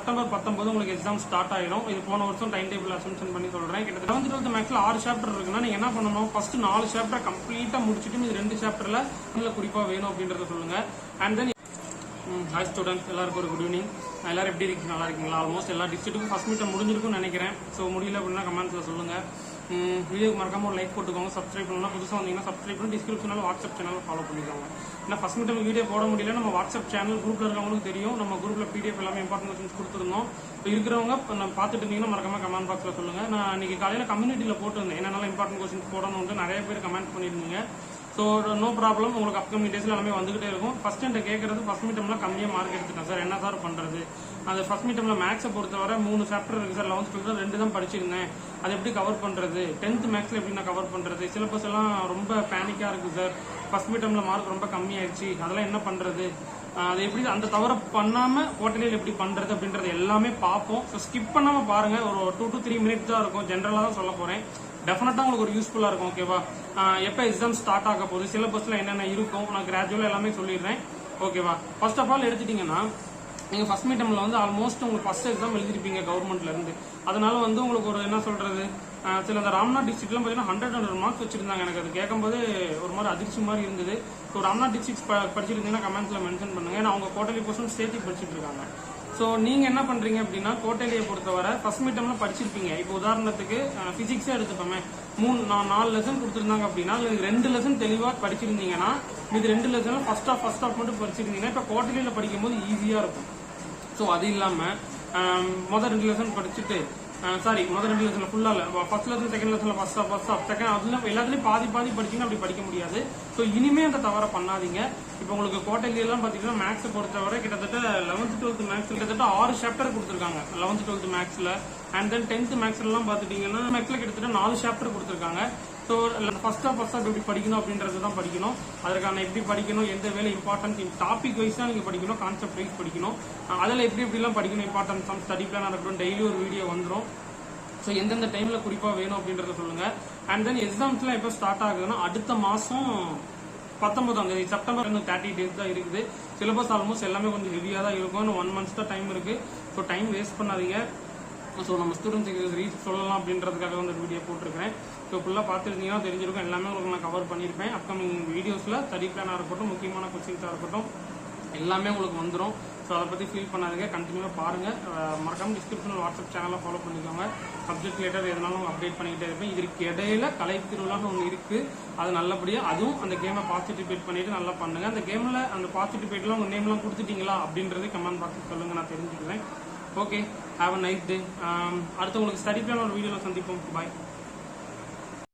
September 19 உங்களுக்கு exam start ஆயிடும். இது போன வருஷம் டைம் டேபிள் அசம்ஷன் பண்ணி சொல்றேன். கிட்டத்தட்ட 11th 12th மேக்ஸ்ல 6 சாப்டர் இருக்குன்னா நீங்க என்ன பண்ணணும், ஃபர்ஸ்ட் 4 சாப்டர் கம்ப்ளீட்டா முடிச்சுட்டு இது 2 சாப்டர்ல குறிப்பா வேணும் அப்படின்றத சொல்லுங்க. அண்ட் தென் ஹாய் ஸ்டூடெண்ட்ஸ், எல்லாருக்கும் ஒரு குட் ஈவினிங். எல்லாரும் எப்படி இருக்கீங்க? நல்லா இருக்கீங்களா? ஆல்மோஸ்ட் எல்லா டிஸ்ட்ரிக்ட்டுக்கும் ஃபர்ஸ்ட் மீட்டர் முடிஞ்சிருக்கும்னு நினைக்கிறேன். ஸோ முடியல அப்படின்னா கமெண்ட்ஸ்ல சொல்லுங்க. வீடியோக்கு மறக்காம ஒரு லைக் போட்டுக்கோங்க. சப்ஸ்கிரைப் பண்ணலாம். புதுசாக வந்தீங்கன்னா சப்ஸ்கிரைப் பண்ணி டிஸ்கிரிப்ஷனில் வாட்ஸ்அப் சேனல் ஃபாலோ பண்ணிக்கோங்க. ஏன்னா ஃபர்ஸ்ட் மீட்டர் வீடியோ போட முடியல, நம்ம வாட்ஸ்அப் சேனல் குரூப்ல இருக்கவங்களுக்கு தெரியும். நம்ம குரூப்ல பிடிஎஃப் எல்லாமே இம்பார்ட்டன்ட் கொஸ்டின்ஸ் கொடுத்துருந்தோம். இப்போ இருக்கிறவங்க நம்ம பார்த்துட்டு இருந்தீங்கன்னா மறக்காம கமெண்ட் பாக்ஸ்ல சொல்லுங்க. நான் இன்னைக்கு காலையில் கம்யூனிட்டியில் போட்டுருந்தேன் என்னென்ன இம்பார்ட்டன்ட் கொஸ்டின்ஸ் போடணும்னு. நிறைய பேர் கமெண்ட் பண்ணியிருந்தீங்க. ஸோ நோ ப்ராப்ளம், உங்களுக்கு அப்கமிங் டேஸ்ல எல்லாமே வந்துகிட்டே இருக்கும். ஃபர்ஸ்ட் என்கிட்ட கேட்கறது ஃபர்ஸ்ட் மீட்டம்ல கம்மியாக மார்க் எடுத்துட்டேன் சார், என்ன சார் பண்றது? அந்த ஃபர்ஸ்ட் மீட்டம்ல மேக்ஸை பொறுத்தவரை 3 சாப்டர் இருக்கு சார். 11th 12th 2 தான் படிச்சிருந்தேன். அது எப்படி கவர் பண்றது? 10th மேக்ஸ்ல எப்படி நான் கவர் பண்றது? சிலபஸ் எல்லாம் ரொம்ப பேனிக்கா இருக்கு சார். ஃபர்ஸ்ட் மீட்டம்ல மார்க் ரொம்ப கம்மியாயிடுச்சு, அதெல்லாம் என்ன பண்றது? அதை எப்படி அந்த தவிர பண்ணாம குவார்டர்லியில் எப்படி பண்றது அப்படின்றது எல்லாமே பார்ப்போம். ஸோ ஸ்கிப் பண்ணாம பாருங்க. ஒரு 2 to 3 மினிட்ஸ் தான் இருக்கும். ஜென்ரலா தான் சொல்ல போறேன். டெஃபினட்டா உங்களுக்கு ஒரு யூஸ்ஃபுல்லா இருக்கும். ஓகேவா? எப்போ எக்ஸாம் ஸ்டார்ட் ஆக போகுது, சிலபஸ்ல என்னென்ன இருக்கும், நான் கிராஜுவலா எல்லாமே சொல்லிடுறேன். ஓகேவா? ஃபர்ஸ்ட் ஆஃப் ஆல் எடுத்துட்டீங்கன்னா நீங்க ஃபர்ஸ்ட் மீட்டம்ல ஆல்மோஸ்ட் உங்களுக்கு ஃபர்ஸ்ட் எக்ஸாம் எழுதிருப்பீங்க கவர்மெண்ட்ல இருந்து. அதனால உங்களுக்கு ஒரு என்ன சொல்றது, சில அந்த ராம்நாத் டிஸ்ட்ரிக்ட்லாம் பார்த்தீங்கன்னா 100 மார்க்ஸ் வச்சிருந்தாங்க. எனக்கு அது கேட்கும்போது ஒரு மாதிரி அதிர்ச்சி மாதிரி இருந்தது. ஸோ ராம்நாத் டிஸ்ட்ரிக்ட் படிச்சிருந்தீங்கன்னா கமெண்ட்ஸ்ல மென்ஷன் பண்ணுங்க. ஏன்னா அவங்க குவார்டர்லி போர்ஷன் சேர்த்து படிச்சுட்டு இருக்காங்க. ஸோ நீங்க என்ன பண்றீங்க அப்படின்னா, குவார்டர்லியை பொறுத்தவரை ஃபர்ஸ்ட் மீட்டம்ல படிச்சிருப்பீங்க. இப்போ உதாரணத்துக்கு பிசிக்ஸே எடுத்துப்போமே, 4 லெசன் கொடுத்துருந்தாங்க அப்படின்னா அதுல 2 லெசன் தெளிவா படிச்சிருந்தீங்கன்னா இது 2 லெசன் ஃபர்ஸ்ட் ஆஃப் மட்டும் படிச்சிருந்தீங்கன்னா இப்போ குவார்டர்லியில படிக்கும் போது ஈஸியா இருக்கும். ஸோ அது இல்லாம முதல் 2 லெசன் படிச்சுட்டு முதல் 2 லெசன்ல ஃபுல்லா இல்ல, ஃபர்ஸ்ட் லெசன் செகண்ட் லெசன்ல ஃபர்ஸ்ட் ஆஃப் செகண்ட் அதுல எல்லாத்துலயும் பாதி படிச்சீங்கன்னா அப்படி படிக்க முடியாது. ஸோ இனிமே அந்த தவற பண்ணாதீங்க. இப்போ உங்களுக்கு குவார்டர்லி எல்லாம் பாத்தீங்கன்னா மேக்ஸ் பொறுத்தவரை கிட்டத்தட்ட 11th 12th மேக்ஸ் கிட்டத்தட்ட 6 சாப்டர் கொடுத்துருக்காங்க 11th 12th மேக்ஸ்ல. அண்ட் தென் 10th மேக்ஸ்ல எல்லாம் பாத்துட்டீங்கன்னா மேக்ஸ்ல கிட்டத்தட்ட 4 சாப்டர் கொடுத்துருக்காங்க. ஸோ ஃபர்ஸ்ட் ஆஃப் எப்படி படிக்கணும் அப்படின்றது தான் படிக்கணும். அதற்கான எப்படி படிக்கணும், எந்த வேலை இம்பார்ட்டன்ஸ், டாபிக் வைஸ் தான் நீங்க படிக்கணும், கான்செப்ட் வைஸ் படிக்கணும். அதில் எப்படிலாம் படிக்கணும், இம்பார்ட்டன்ஸ் ஸ்டடி பிளான் இருக்கட்டும், டெய்லி ஒரு வீடியோ வந்துடும். ஸோ எந்தெந்த டைம்ல குறிப்பா வேணும் அப்படின்றத சொல்லுங்க. அண்ட் தென் எக்ஸாம்ஸ்லாம் எப்போ ஸ்டார்ட் ஆகுதுன்னா அடுத்த மாசம் 19ஆம் தேதி செப்டம்பர் 30 டேஸ் தான் இருக்குது. சிலபஸ் ஆல்மோஸ்ட் எல்லாமே கொஞ்சம் ஹெவியா தான் இருக்கும். இன்னும் 1 month தான் டைம் இருக்கு. ஸோ டைம் வேஸ்ட் பண்ணாதீங்க. ஸோ நம்ம ஸ்டூடெண்ட்ஸுக்கு ரீச் சொல்லலாம் அப்படின்றதுக்காக வந்து வீடியோ போட்டிருக்கிறேன். ஸோ ஃபுல்லாக பார்த்துருந்தீங்கன்னா தெரிஞ்சிருக்கும். எல்லாமே உங்களுக்கு நான் கவர் பண்ணியிருப்பேன். அப்கமிங் வீடியோஸில் ஸ்டடி பிளானாக இருக்கட்டும், முக்கியமான கொஸ்டின்ஸாக இருக்கட்டும், எல்லாமே உங்களுக்கு வந்துடும். ஸோ அதை பற்றி ஃபீல் பண்ணாதீங்க, கண்டினியூவாக பாருங்கள். மறக்காம டிஸ்கிரிப்ஷனில் வாட்ஸ்அப் சேனலில் ஃபாலோ பண்ணிக்கோங்க. சப்ஜெக்ட் ரிலேட்டட் எதனாலும் அப்டேட் பண்ணிக்கிட்டே இருப்பேன். இதற்கு இடையில கலை திருவிழான்னு ஒன்று இருக்குது. அது நல்லபடியாக அதுவும் அந்த கேமை பார்ட்டிசிபேட் பண்ணிட்டு நல்லா பண்ணுங்க. அந்த கேமில் அந்த பார்ட்டிசிபேட்லாம் உங்கள் நேம்லாம் கொடுத்துட்டீங்களா அப்படின்றது கமெண்ட் பாக்ஸில் சொல்லுங்கள், நான் தெரிஞ்சுக்கிறேன். Okay, have a nice day. அடுத்து உங்களுக்கு ஸ்டடி பிளான் ஒரு வீடியோவில் சந்திப்போம். பாய்.